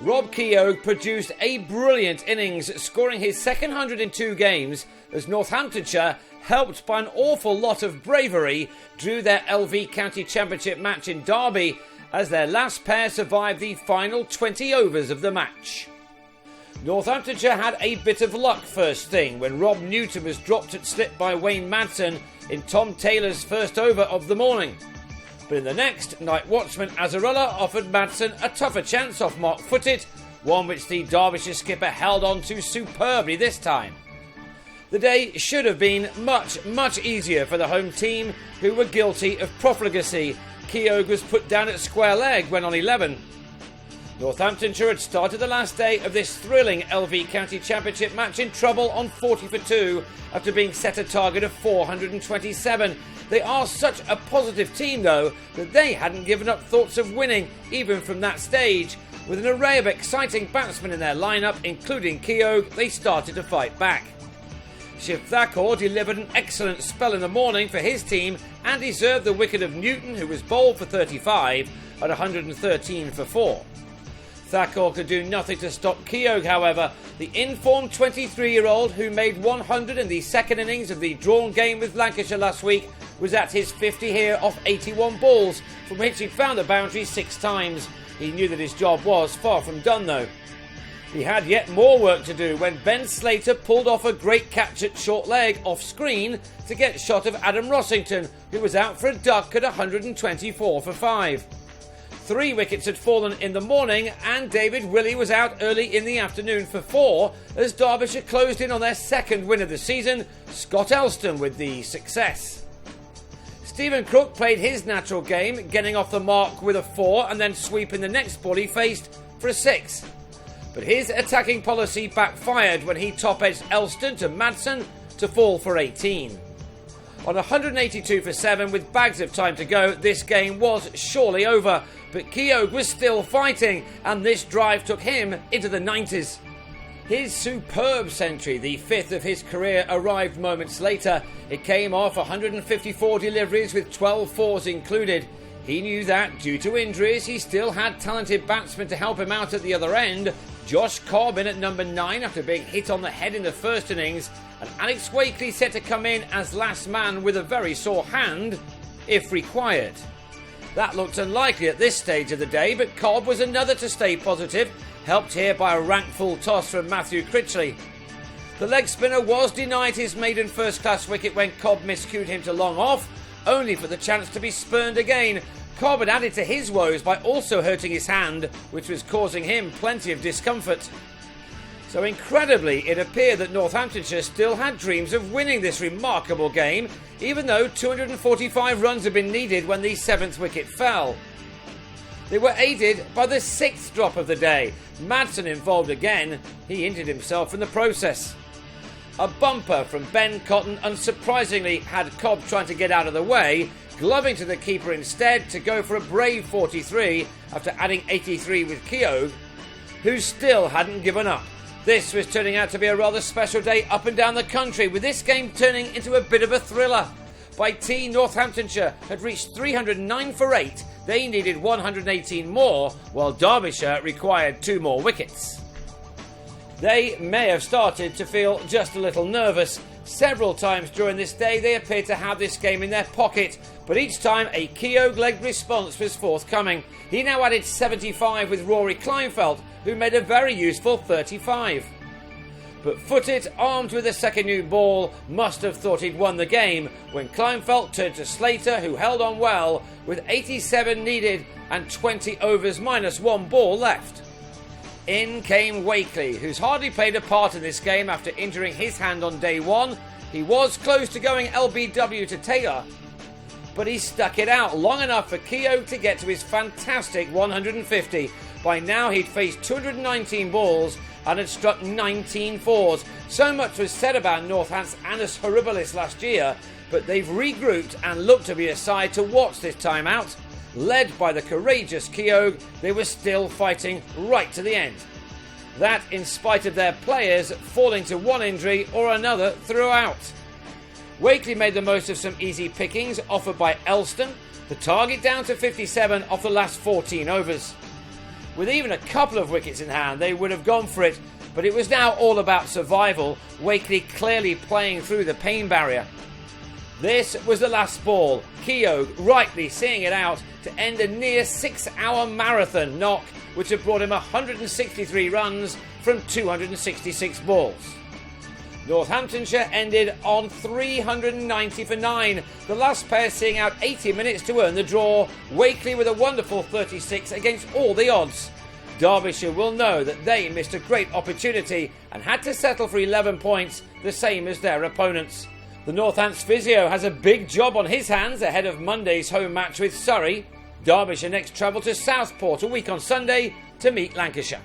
Rob Keogh produced a brilliant innings, scoring his second 100 in 2 games as Northamptonshire, helped by an awful lot of bravery, drew their LV County Championship match in Derby as their last pair survived the final 20 overs of the match. Northamptonshire had a bit of luck first thing when Rob Newton was dropped at slip by Wayne Madsen in Tom Taylor's first over of the morning. But in the next, night watchman Azarella offered Madsen a tougher chance off mark footed, one which the Derbyshire skipper held on to superbly this time. The day should have been much easier for the home team, who were guilty of profligacy. Keogh was put down at square leg when on 11. Northamptonshire had started the last day of this thrilling LV County Championship match in trouble on 40 for 2 after being set a target of 427. They are such a positive team though that they hadn't given up thoughts of winning even from that stage. With an array of exciting batsmen in their lineup including Keogh, they started to fight back. Shiv Thakur delivered an excellent spell in the morning for his team and deserved the wicket of Newton, who was bowled for 35 at 113 for 4. Thakur could do nothing to stop Keogh, however. The informed 23-year-old, who made 100 in the second innings of the drawn game with Lancashire last week, was at his 50 here off 81 balls, from which he found the boundary 6 times. He knew that his job was far from done though. He had yet more work to do when Ben Slater pulled off a great catch at short leg off screen to get shot of Adam Rossington, who was out for a duck at 124 for 5. 3 wickets had fallen in the morning and David Willey was out early in the afternoon for 4 as Derbyshire closed in on their second win of the season, Scott Elston with the success. Stephen Crook played his natural game, getting off the mark with a 4 and then sweeping the next ball he faced for a 6. But his attacking policy backfired when he top-edged Elston to Madsen to fall for 18. On 182 for 7 with bags of time to go, this game was surely over, but Keogh was still fighting and this drive took him into the 90s. His superb century, the 5th of his career, arrived moments later. It came off 154 deliveries with 12 fours included. He knew that, due to injuries, he still had talented batsmen to help him out at the other end. Josh Cobb in at number 9 after being hit on the head in the first innings, and Alex Wakely set to come in as last man with a very sore hand, if required. That looked unlikely at this stage of the day, but Cobb was another to stay positive, helped here by a rank full toss from Matthew Critchley. The leg spinner was denied his maiden first-class wicket when Cobb miscued him to long off, only for the chance to be spurned again. Cobb had added to his woes by also hurting his hand, which was causing him plenty of discomfort. So incredibly, it appeared that Northamptonshire still had dreams of winning this remarkable game, even though 245 runs had been needed when the 7th wicket fell. They were aided by the 6th drop of the day. Madsen involved again. He injured himself in the process. A bumper from Ben Cotton unsurprisingly had Cobb trying to get out of the way, gloving to the keeper instead to go for a brave 43 after adding 83 with Keogh, who still hadn't given up. This was turning out to be a rather special day up and down the country, with this game turning into a bit of a thriller. By tea, Northamptonshire had reached 309 for 8. They needed 118 more, while Derbyshire required 2 more wickets. They may have started to feel just a little nervous. Several times during this day they appeared to have this game in their pocket, but each time a Keogh-legged response was forthcoming. He now added 75 with Rory Kleinfeldt, who made a very useful 35. But Footed, armed with a second new ball, must have thought he'd won the game when Kleinfeldt turned to Slater, who held on well, with 87 needed and 20 overs minus 1 ball left. In came Wakely, who's hardly played a part in this game after injuring his hand on day 1. He was close to going LBW to Taylor, but he stuck it out long enough for Keogh to get to his fantastic 150. By now he'd faced 219 balls and had struck 19 fours. So much was said about Northants' annus horribilis last year, but they've regrouped and look to be a side to watch this time out. Led by the courageous Keogh, they were still fighting right to the end. That in spite of their players falling to one injury or another throughout. Wakely made the most of some easy pickings offered by Elston, the target down to 57 off the last 14 overs. With even a couple of wickets in hand, they would have gone for it, but it was now all about survival, Wakely clearly playing through the pain barrier. This was the last ball, Keogh rightly seeing it out to end a near 6-hour marathon knock, which had brought him 163 runs from 266 balls. Northamptonshire ended on 390 for 9, the last pair seeing out 80 minutes to earn the draw, Wakely with a wonderful 36 against all the odds. Derbyshire will know that they missed a great opportunity and had to settle for 11 points, the same as their opponents. The Northants physio has a big job on his hands ahead of Monday's home match with Surrey. Derbyshire next travel to Southport a week on Sunday to meet Lancashire.